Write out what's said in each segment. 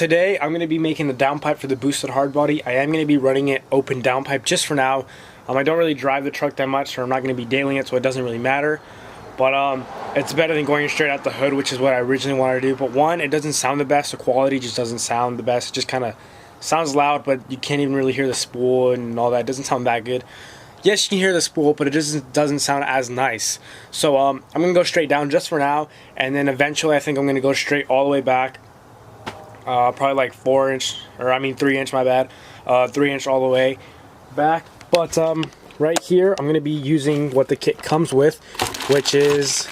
Today I'm going to be making the downpipe for the boosted hardbody. I am going to be running it open downpipe just for now. I don't really drive the truck that much, so I'm not going to be dailing it, so it doesn't really matter. But it's better than going straight out the hood, which is what I originally wanted to do. But one, it doesn't sound the best. The quality just doesn't sound the best. It just kind of sounds loud, but you can't even really hear the spool and all that. It doesn't sound that good. Yes, you can hear the spool, but it just doesn't sound as nice. So I'm going to go straight down just for now, and then eventually I think I'm going to go straight all the way back. Probably like 3 inch, my bad. 3 inch all the way back. But right here, I'm going to be using what the kit comes with, which is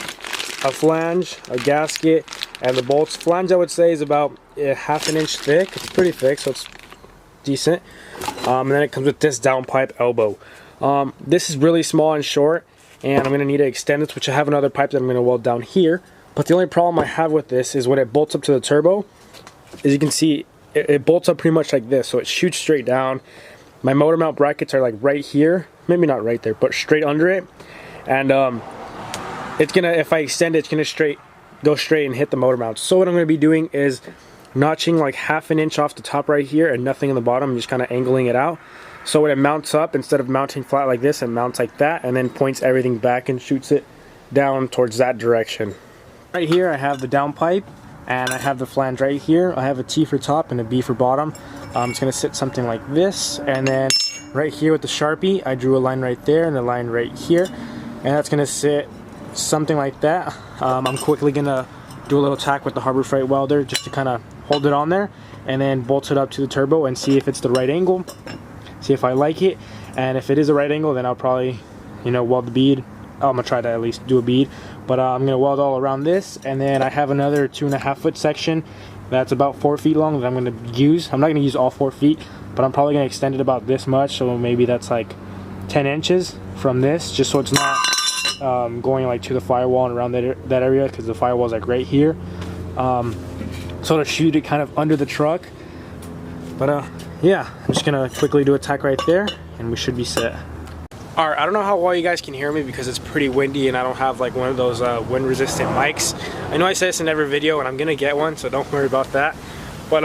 a flange, a gasket, and the bolts. Flange, I would say, is about ½ inch thick. It's pretty thick, so it's decent. And then it comes with this downpipe elbow. This is really small and short, and I'm going to need to extend this, which I have another pipe that I'm going to weld down here. But the only problem I have with this is when it bolts up to the turbo, as you can see, it bolts up pretty much like this, so it shoots straight down. My motor mount brackets are like right here, maybe not right there, but straight under it. And it's gonna, if I extend it, it's gonna go straight and hit the motor mount. So what I'm gonna be doing is notching like ½ inch off the top right here and nothing in the bottom, just kind of angling it out. So when it mounts up, instead of mounting flat like this, it mounts like that and then points everything back and shoots it down towards that direction. Right here I have the downpipe, and I have the flange right here. I have a T for top and a B for bottom. It's going to sit something like this, and then right here with the Sharpie, I drew a line right there and a line right here, and that's going to sit something like that. I'm quickly going to do a little tack with the Harbor Freight welder just to kind of hold it on there, and then bolt it up to the turbo and see if it's the right angle, see if I like it, and if it is the right angle, then I'll probably, weld the bead. I'm going to try to at least do a bead, but I'm going to weld all around this, and then I have another 2.5 foot section that's about 4 feet long that I'm going to use. I'm not going to use all 4 feet, but I'm probably going to extend it about this much, so maybe that's like 10 inches from this, just so it's not going like to the firewall and around that area, because the firewall is like right here. So to shoot it kind of under the truck. But yeah, I'm just going to quickly do a tack right there, and we should be set. Alright, I don't know how well you guys can hear me because it's pretty windy and I don't have like one of those wind resistant mics. I know I say this in every video and I'm gonna get one, so don't worry about that. But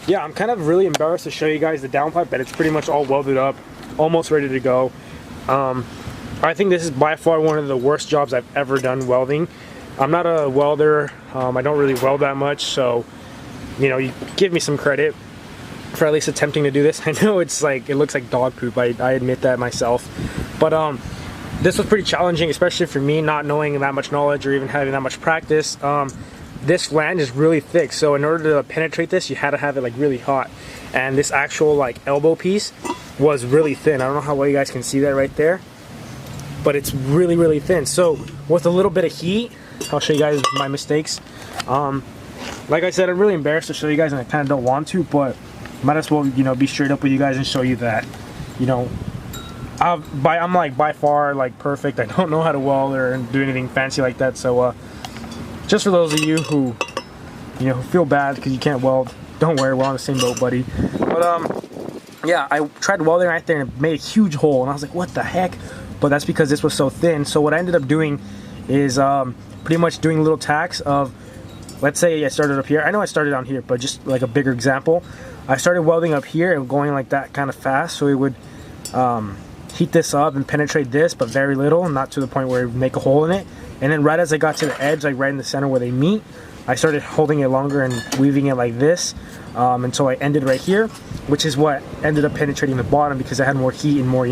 yeah, I'm kind of really embarrassed to show you guys the downpipe, but it's pretty much all welded up, almost ready to go. I think this is by far one of the worst jobs I've ever done welding. I'm not a welder, I don't really weld that much, so you give me some credit for at least attempting to do this. I know it's like, it looks like dog poop, I admit that myself, but this was pretty challenging, especially for me, not knowing that much knowledge or even having that much practice. This flange is really thick, so in order to penetrate this, you had to have it like really hot, and this actual like elbow piece was really thin. I don't know how well you guys can see that right there, but it's really thin. So with a little bit of heat, I'll show you guys my mistakes. Like I said, I'm really embarrassed to show you guys, and I kind of don't want to, but might as well, be straight up with you guys and show you that, I'm like by far like perfect. I don't know how to weld or do anything fancy like that. So just for those of you who, who feel bad because you can't weld, don't worry, we're on the same boat, buddy. But yeah, I tried welding right there and it made a huge hole, and I was like, what the heck? But that's because this was so thin. So what I ended up doing is pretty much doing little tacks of, let's say I started up here. I know I started down here, but just like a bigger example. I started welding up here and going like that kind of fast, so it would heat this up and penetrate this, but very little, not to the point where it would make a hole in it. And then right as I got to the edge, like right in the center where they meet, I started holding it longer and weaving it like this until I ended right here, which is what ended up penetrating the bottom because I had more heat and more,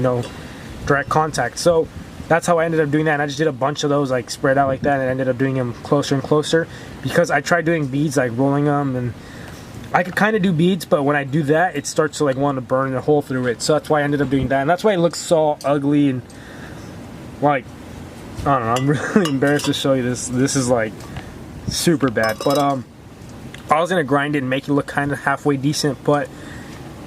direct contact. So that's how I ended up doing that, and I just did a bunch of those like spread out like that, and I ended up doing them closer and closer because I tried doing beads, like rolling them, and I could kind of do beads, but when I do that, it starts to like want to burn a hole through it. So that's why I ended up doing that, and that's why it looks so ugly and like, I don't know, I'm really embarrassed to show you this. This is like super bad, but I was gonna grind it and make it look kind of halfway decent, but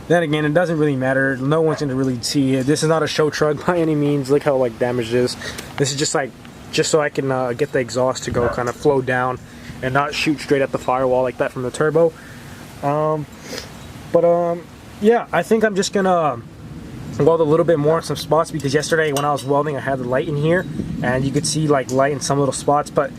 then again, it doesn't really matter. No one's gonna really see it. This is not a show truck by any means. Look how like damaged it is. This is just so I can get the exhaust to go kind of flow down and not shoot straight at the firewall like that from the turbo. Yeah, I think I'm just gonna weld a little bit more in some spots, because yesterday when I was welding I had the light in here and you could see like light in some little spots, but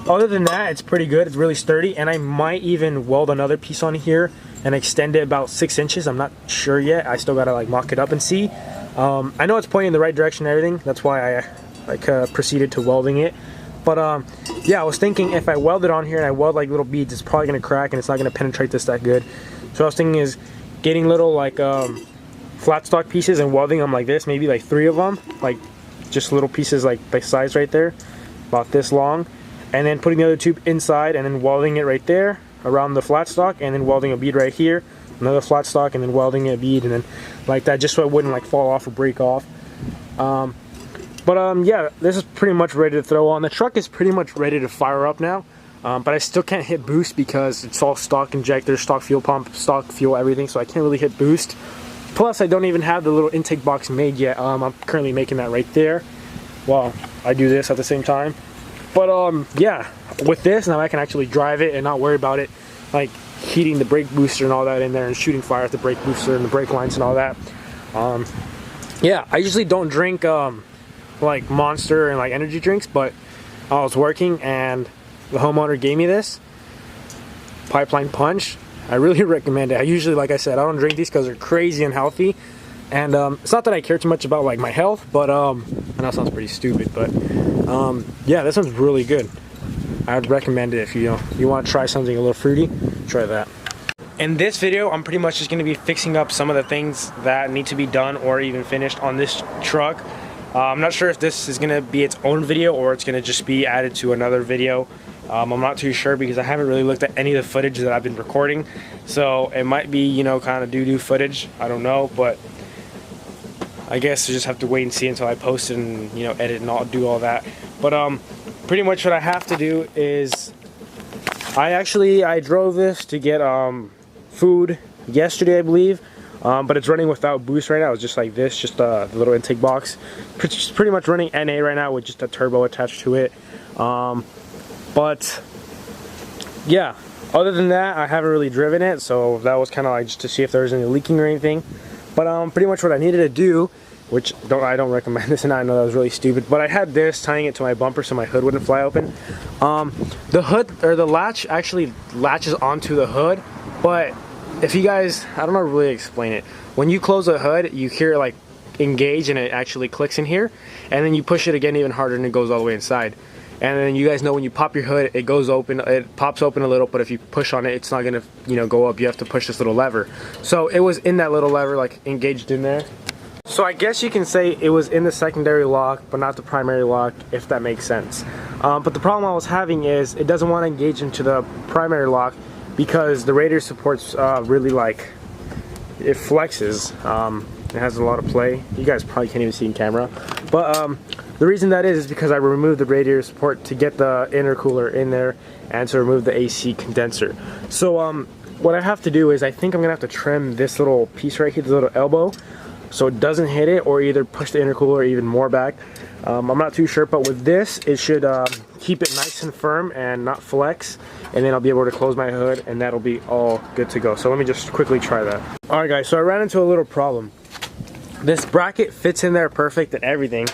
other than that, it's pretty good. It's really sturdy, and I might even weld another piece on here and extend it about 6 inches. I'm not sure yet. I still gotta like mock it up and see. I know it's pointing in the right direction and everything. That's why I proceeded to welding it. But yeah, I was thinking if I weld it on here and I weld like little beads, it's probably gonna crack and it's not gonna penetrate this that good. So I was thinking is getting little like flat stock pieces and welding them like this, maybe like 3 of them, like just little pieces like size right there, about this long, and then putting the other tube inside and then welding it right there around the flat stock, and then welding a bead right here, another flat stock, and then welding a bead, and then like that, just so it wouldn't like fall off or break off. Yeah, this is pretty much ready to throw on. The truck is pretty much ready to fire up now, but I still can't hit boost because it's all stock injector, stock fuel pump, stock fuel, everything, so I can't really hit boost. Plus, I don't even have the little intake box made yet. I'm currently making that right there while I do this at the same time. But yeah, with this now I can actually drive it and not worry about it like heating the brake booster and all that in there and shooting fire at the brake booster and the brake lines and all that. Yeah, I usually don't drink like Monster and like energy drinks, but I was working and the homeowner gave me this Pipeline Punch. I really recommend it. I usually, like I said, I don't drink these because they're crazy unhealthy, and it's not that I care too much about like my health, but I know that sounds pretty stupid, but yeah, this one's really good. I'd recommend it if you want to try something a little fruity. Try that. In this video, I'm pretty much just going to be fixing up some of the things that need to be done or even finished on this truck. I'm not sure if this is going to be its own video or it's going to just be added to another video. I'm not too sure because I haven't really looked at any of the footage that I've been recording. So it might be, kind of doo-doo footage. I don't know, but I guess you just have to wait and see until I post it and, edit and all, do all that. But pretty much what I have to do is I drove this to get food yesterday, I believe. But it's running without boost right now. It's just like this, just the little intake box. It's pretty much running NA right now with just a turbo attached to it. But yeah, other than that, I haven't really driven it, so that was kind of like just to see if there was any leaking or anything. But pretty much what I needed to do, which I don't recommend this, and I know that was really stupid, but I had this tying it to my bumper so my hood wouldn't fly open. The hood, or the latch, actually latches onto the hood, but if you guys, I don't know how to really explain it. When you close the hood, you hear it like engage and it actually clicks in here, and then you push it again even harder and it goes all the way inside. And then you guys know when you pop your hood, it goes open, it pops open a little, but if you push on it, it's not gonna, go up. You have to push this little lever. So it was in that little lever, like engaged in there. So I guess you can say it was in the secondary lock, but not the primary lock, if that makes sense. But the problem I was having is it doesn't want to engage into the primary lock because the radiator support's really like, it flexes. It has a lot of play. You guys probably can't even see in camera. But the reason that is because I removed the radiator support to get the intercooler in there and to remove the AC condenser. So what I have to do is I think I'm going to have to trim this little piece right here, the little elbow, so it doesn't hit it, or either push the intercooler even more back. I'm not too sure, but with this, it should keep it nice and firm and not flex, and then I'll be able to close my hood, and that'll be all good to go. So let me just quickly try that. Alright guys, so I ran into a little problem. This bracket fits in there perfect and everything,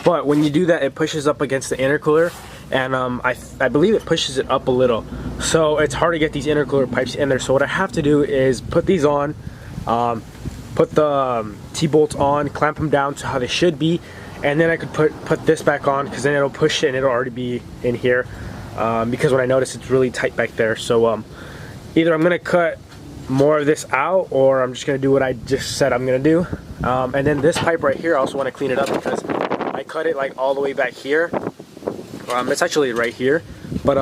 but when you do that, it pushes up against the intercooler, and I believe it pushes it up a little. So it's hard to get these intercooler pipes in there. So what I have to do is put these on, put the T-bolts on, clamp them down to how they should be, and then I could put this back on, because then it'll push it and it'll already be in here, because when I notice it's really tight back there. So either I'm going to cut more of this out, or I'm just going to do what I just said I'm going to do. And then this pipe right here, I also want to clean it up because I cut it like all the way back here. It's actually right here, but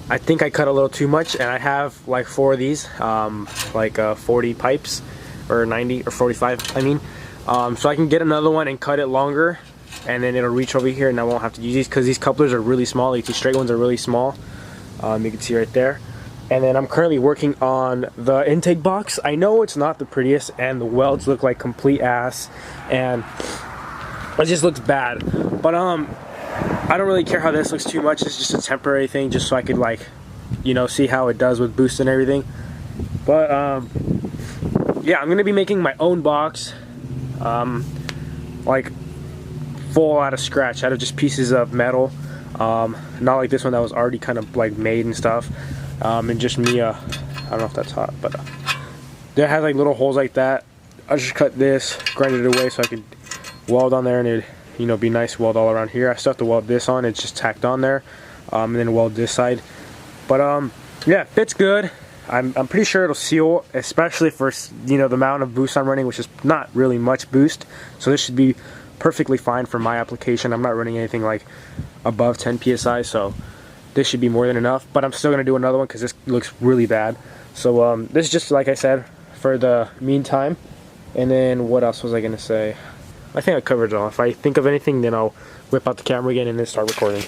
I think I cut a little too much, and I have like 4 of these, like 40 pipes, or 90 or 45 I mean, so I can get another one and cut it longer, and then it'll reach over here and I won't have to use these, because these couplers are really small. Like, these straight ones are really small. You can see right there. And then I'm currently working on the intake box. I know it's not the prettiest, and the welds look like complete ass, and it just looks bad, but I don't really care how this looks too much. It's just a temporary thing, just so I could, like, see how it does with boost and everything. But yeah, I'm gonna be making my own box, like full out of scratch, out of just pieces of metal. Not like this one that was already kind of like made and stuff. And just me, I don't know if that's hot, but it has like little holes like that. I just cut this, grind it away so I could weld on there, and it'd, you know, be nice weld all around here. I still have to weld this on, it's just tacked on there, and then weld this side. But yeah, fits good. I'm pretty sure it'll seal, especially for, you know, the amount of boost I'm running, which is not really much boost. So this should be perfectly fine for my application. I'm not running anything like above 10 psi, so this should be more than enough. But I'm still gonna do another one because this looks really bad. So this is just, like I said, for the meantime. And then what else was I gonna say? I think I covered it all. If I think of anything, then I'll whip out the camera again and then start recording.